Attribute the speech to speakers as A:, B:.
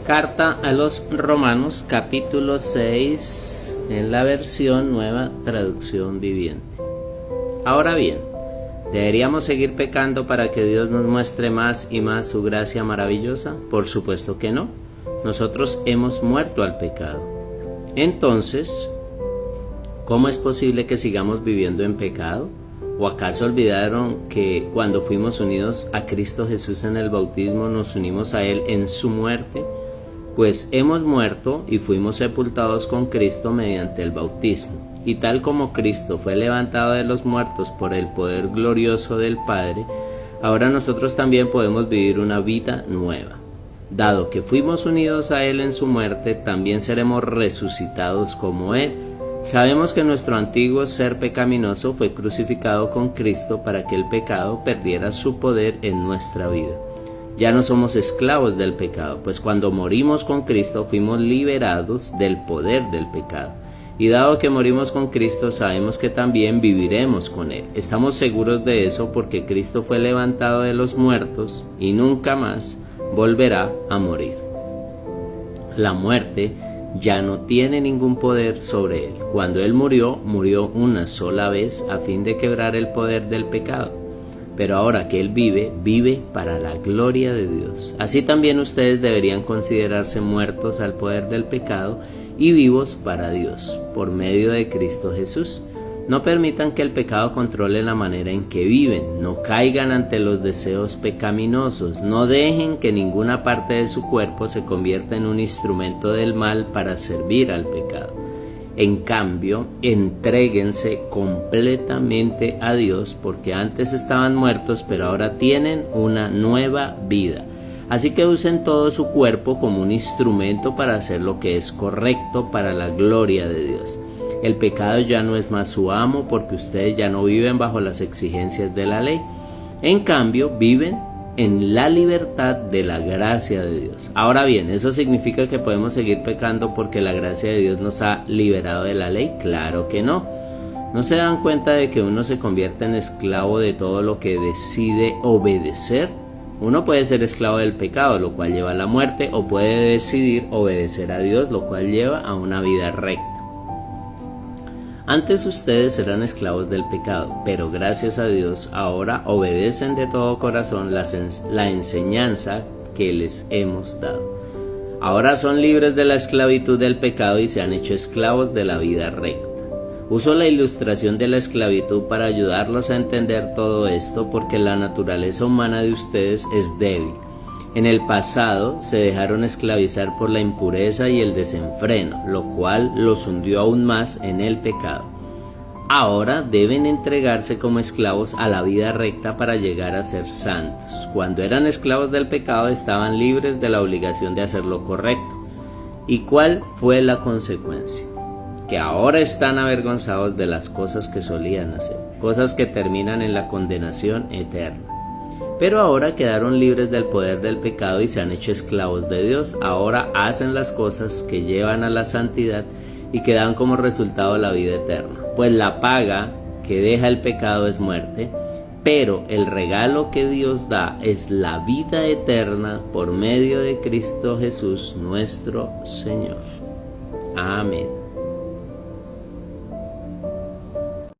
A: Carta a los Romanos, capítulo 6, en la versión Nueva Traducción Viviente. Ahora bien, ¿deberíamos seguir pecando para que Dios nos muestre más y más su gracia maravillosa? Por supuesto que no. Nosotros hemos muerto al pecado. Entonces, ¿cómo es posible que sigamos viviendo en pecado? ¿O acaso olvidaron que cuando fuimos unidos a Cristo Jesús en el bautismo nos unimos a Él en su muerte? Pues hemos muerto y fuimos sepultados con Cristo mediante el bautismo. Y tal como Cristo fue levantado de los muertos por el poder glorioso del Padre, ahora nosotros también podemos vivir una vida nueva. Dado que fuimos unidos a Él en su muerte, también seremos resucitados como Él. Sabemos que nuestro antiguo ser pecaminoso fue crucificado con Cristo para que el pecado perdiera su poder en nuestra vida. Ya no somos esclavos del pecado, pues cuando morimos con Cristo fuimos liberados del poder del pecado. Y dado que morimos con Cristo, sabemos que también viviremos con Él. Estamos seguros de eso porque Cristo fue levantado de los muertos y nunca más volverá a morir. La muerte ya no tiene ningún poder sobre Él. Cuando Él murió, murió una sola vez a fin de quebrar el poder del pecado. Pero ahora que Él vive, vive para la gloria de Dios. Así también ustedes deberían considerarse muertos al poder del pecado y vivos para Dios, por medio de Cristo Jesús. No permitan que el pecado controle la manera en que viven, no caigan ante los deseos pecaminosos, no dejen que ninguna parte de su cuerpo se convierta en un instrumento del mal para servir al pecado. En cambio, entréguense completamente a Dios, porque antes estaban muertos, pero ahora tienen una nueva vida. Así que usen todo su cuerpo como un instrumento para hacer lo que es correcto para la gloria de Dios. El pecado ya no es más su amo, porque ustedes ya no viven bajo las exigencias de la ley. En cambio, viven en la libertad de la gracia de Dios. Ahora bien, ¿eso significa que podemos seguir pecando porque la gracia de Dios nos ha liberado de la ley? Claro que no. ¿No se dan cuenta de que uno se convierte en esclavo de todo lo que decide obedecer? Uno puede ser esclavo del pecado, lo cual lleva a la muerte, o puede decidir obedecer a Dios, lo cual lleva a una vida recta. Antes ustedes eran esclavos del pecado, pero gracias a Dios ahora obedecen de todo corazón la enseñanza que les hemos dado. Ahora son libres de la esclavitud del pecado y se han hecho esclavos de la vida recta. Uso la ilustración de la esclavitud para ayudarlos a entender todo esto, porque la naturaleza humana de ustedes es débil. En el pasado se dejaron esclavizar por la impureza y el desenfreno, lo cual los hundió aún más en el pecado. Ahora deben entregarse como esclavos a la vida recta para llegar a ser santos. Cuando eran esclavos del pecado estaban libres de la obligación de hacer lo correcto. ¿Y cuál fue la consecuencia? Que ahora están avergonzados de las cosas que solían hacer, cosas que terminan en la condenación eterna. Pero ahora quedaron libres del poder del pecado y se han hecho esclavos de Dios. Ahora hacen las cosas que llevan a la santidad y que dan como resultado la vida eterna. Pues la paga que deja el pecado es muerte, pero el regalo que Dios da es la vida eterna por medio de Cristo Jesús nuestro Señor. Amén.